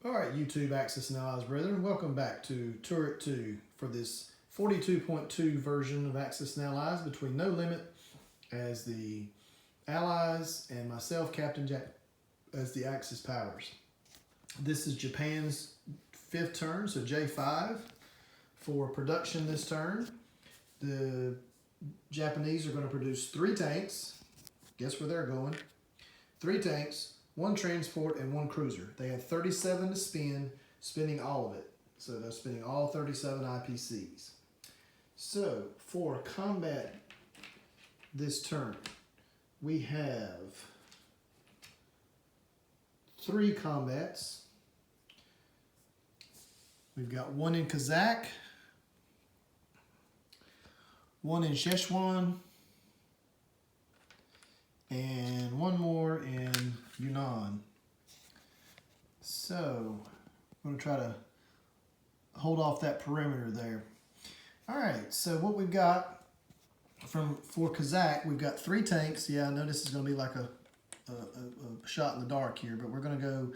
All right, YouTube Axis and Allies brethren, welcome back to Turret 2 for this 42.2 version of Axis and Allies between No Limit as the Allies and myself, Captain Jack, as the Axis powers. This is Japan's 5th turn, so J5 for production this turn. The Japanese are going to produce 3 tanks. Guess where they're going? 3 tanks, 1 transport, and 1 cruiser. They have 37 to spend, spending all of it. So they're spending all 37 IPCs. So for combat this turn, we have 3 combats. We've got 1 in Kazakh, 1 in Szechuan, and 1 more in Yunnan. So I'm going to try to hold off that perimeter there. All right, so what we've got for Kazakh, we've got 3 tanks. Yeah, I know this is going to be like a shot in the dark here, but we're going to go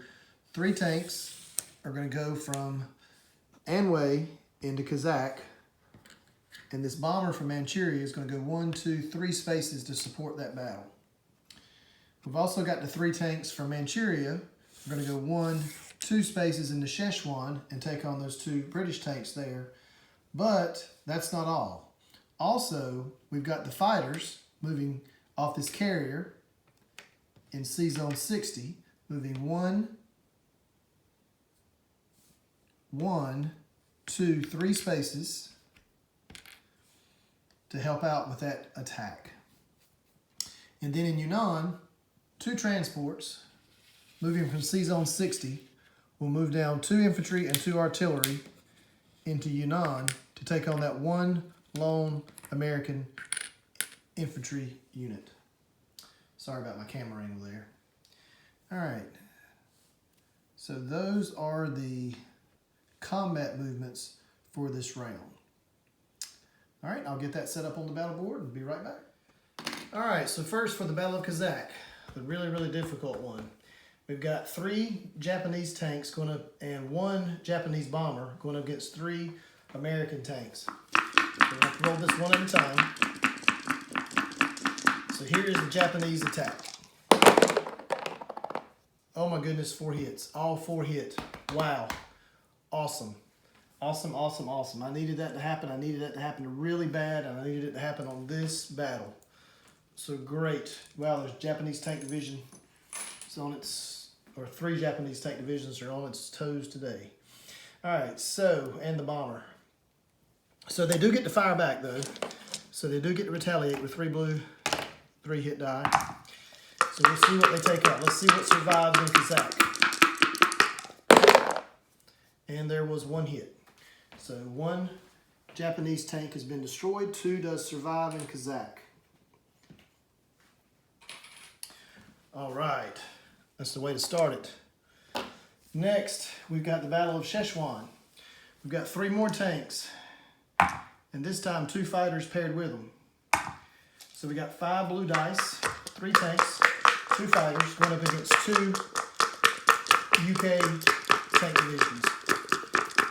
3 tanks are going to go from Anhui into Kazakh, and this bomber from Manchuria is going to go 1, 2, 3 spaces to support that battle. We've also got the 3 tanks from Manchuria. We're going to go 1, 2 spaces into Szechuan and take on those 2 British tanks there. But that's not all. Also, we've got the fighters moving off this carrier in C zone 60, moving 1, 2, 3 spaces to help out with that attack. And then in Yunnan, 2 transports moving from C zone 60 will move down 2 infantry and 2 artillery into Yunnan to take on that 1 lone American infantry unit. Sorry about my camera angle there. All right, so those are the combat movements for this round. All right, I'll get that set up on the battle board and be right back. All right, so first for the Battle of Kazakh, the really difficult one. We've got 3 Japanese tanks and 1 Japanese bomber going against 3 American tanks. So we're going to roll this one at a time. So here's the Japanese attack. Oh my goodness, 4 hits. All 4 hit. Wow. Awesome. Awesome. I needed that to happen. I needed that to happen really bad, and I needed it to happen on this battle. So great. Wow, there's Japanese tank division. It's on its, or 3 Japanese tank divisions are on its toes today. All right, so, and the bomber. So they do get to fire back though. So they do get to retaliate with 3 blue, 3 hit die. So we'll see what they take out. Let's see what survives in Kazakh. And there was 1 hit. So 1 Japanese tank has been destroyed, 2 does survive in Kazakh. All right, that's the way to start it. Next, we've got the Battle of Szechuan. We've got 3 more tanks, and this time 2 fighters paired with them. So we got 5 blue dice, 3 tanks, 2 fighters going up against 2 UK tank divisions.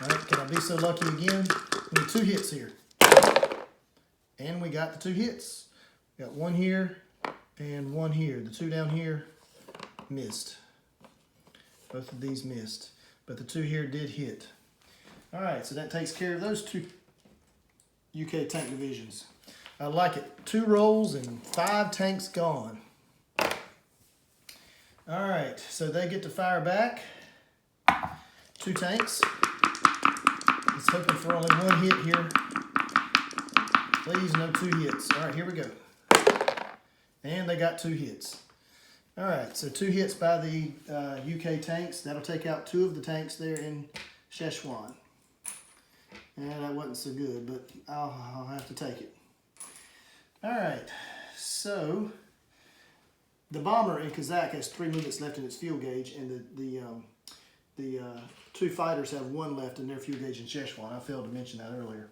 All right, can I be so lucky again? We need 2 hits here. And we got the 2 hits. We got 1 here and 1 here. The 2 down here missed. Both of these missed, but the 2 here did hit. All right, so that takes care of those 2 UK tank divisions. I like it. 2 rolls and 5 tanks gone. All right, so they get to fire back. 2 tanks. It's hoping for only 1 hit here. Please, no 2 hits. All right, here we go. And they got 2 hits. All right, so 2 hits by the UK tanks. That'll take out 2 of the tanks there in Szechuan. And that wasn't so good, but I'll have to take it. All right, so the bomber in Kazakh has 3 minutes left in its fuel gauge, and the 2 fighters have 1 left in their fuel gauge in Szechuan. I failed to mention that earlier.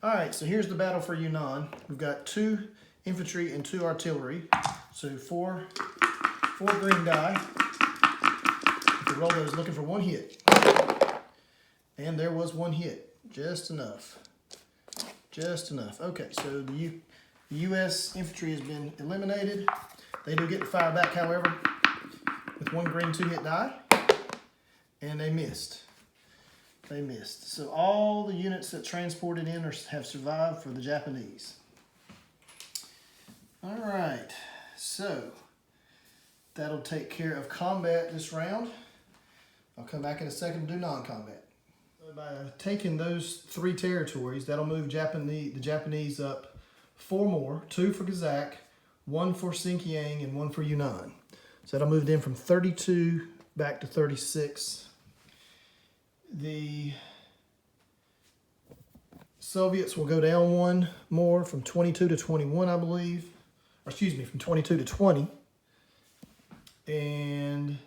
All right, so here's the battle for Yunnan. We've got 2 infantry and 2 artillery. So 4 green die. to roll those, looking for one hit. And there was one hit, just enough. Just enough. Okay, so the U.S. infantry has been eliminated. They do get to fire back, however, with one green 2-hit die. And they missed. They missed. So all the units that transported in have survived for the Japanese. All right, so that'll take care of combat this round. I'll come back in a second to do non-combat. So by taking those 3 territories, that'll move the Japanese up 4 more, 2 for Kazakh, 1 for Xinjiang, and 1 for Yunnan. So that'll move them from 32 back to 36. The Soviets will go down 1 more from 22 to 21, I believe. Or excuse me, from 22 to 20. And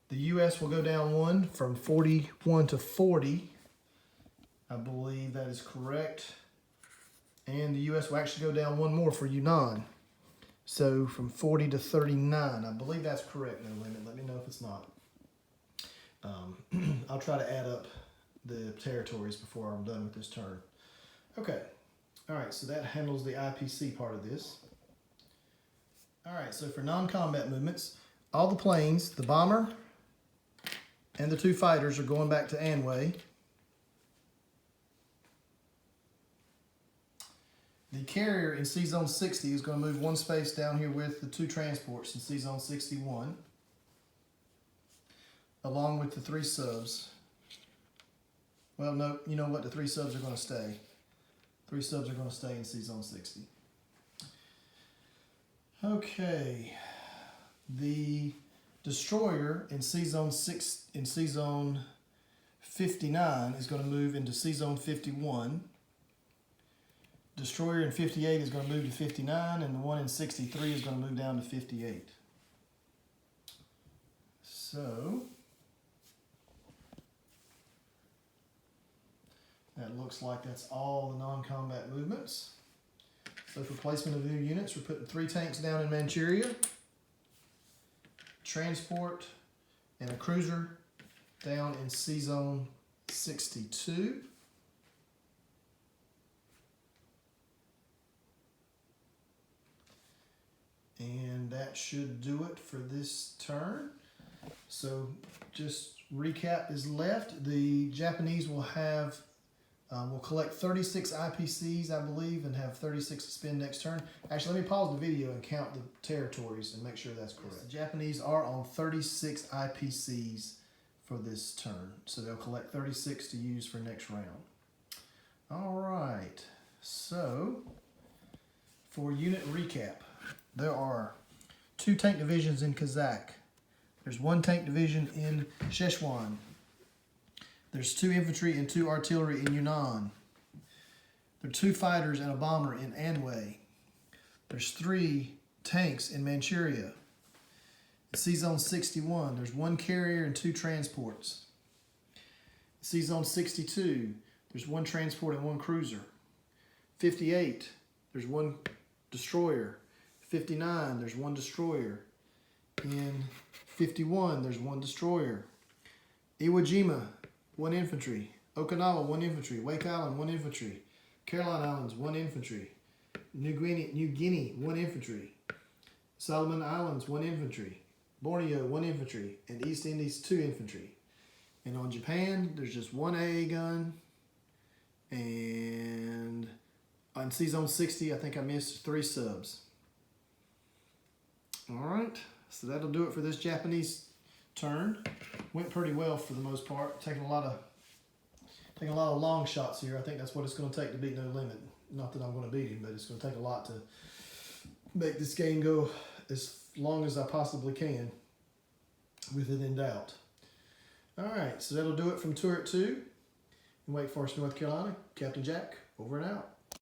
the U.S. will go down 1 from 41 to 40. I believe that is correct. And the U.S. will actually go down 1 more for Yunnan. So from 40 to 39. I believe that's correct, no limit. Let me know if it's not. I'll try to add up the territories before I'm done with this turn. Okay. All right, so that handles the IPC part of this. All right, so for non-combat movements, all the planes, the bomber, and the 2 fighters are going back to Anhui. The carrier in C-Zone 60 is going to move 1 space down here with the 2 transports in C-Zone 61, along with the 3 subs. Well, no, you know what? The 3 subs are going to stay. 3 subs are going to stay in C-Zone 60. Okay. The destroyer in C-Zone 59 is going to move into C-Zone 51. Destroyer in 58 is going to move to 59, and the one in 63 is going to move down to 58. So that looks like that's all the non-combat movements. So for placement of new units, we're putting 3 tanks down in Manchuria, transport, and a cruiser down in C-Zone 62. And that should do it for this turn. So just recap is left. The Japanese will have will collect 36 IPCs, I believe, and have 36 to spend next turn. Actually, let me pause the video and count the territories and make sure that's correct. Yes, the Japanese are on 36 IPCs for this turn. So they'll collect 36 to use for next round. All right. So for unit recap, there are 2 tank divisions in Kazakh. There's 1 tank division in Szechuan. There's 2 infantry and 2 artillery in Yunnan. There are 2 fighters and a bomber in Anhui. There's 3 tanks in Manchuria. In C-Zone 61, there's 1 carrier and 2 transports. In C-Zone 62, there's 1 transport and 1 cruiser. 58, there's 1 destroyer. 59, there's 1 destroyer. In 51, there's 1 destroyer. Iwo Jima, 1 infantry. Okinawa, 1 infantry. Wake Island, 1 infantry. Caroline Islands, 1 infantry. New Guinea, 1 infantry. Solomon Islands, 1 infantry. Borneo, 1 infantry. And East Indies, 2 infantry. And on Japan, there's just 1 AA gun. And on C-Zone 60, I think I missed 3 subs. All right, so that'll do it for this Japanese turn. Went pretty well for the most part. Taking a lot of long shots here. I think that's what it's going to take to beat No Limit. Not that I'm going to beat him, but it's going to take a lot to make this game go as long as I possibly can with it in doubt. All right, so that'll do it from Turret 2 in Wake Forest, North Carolina. Captain Jack, over and out.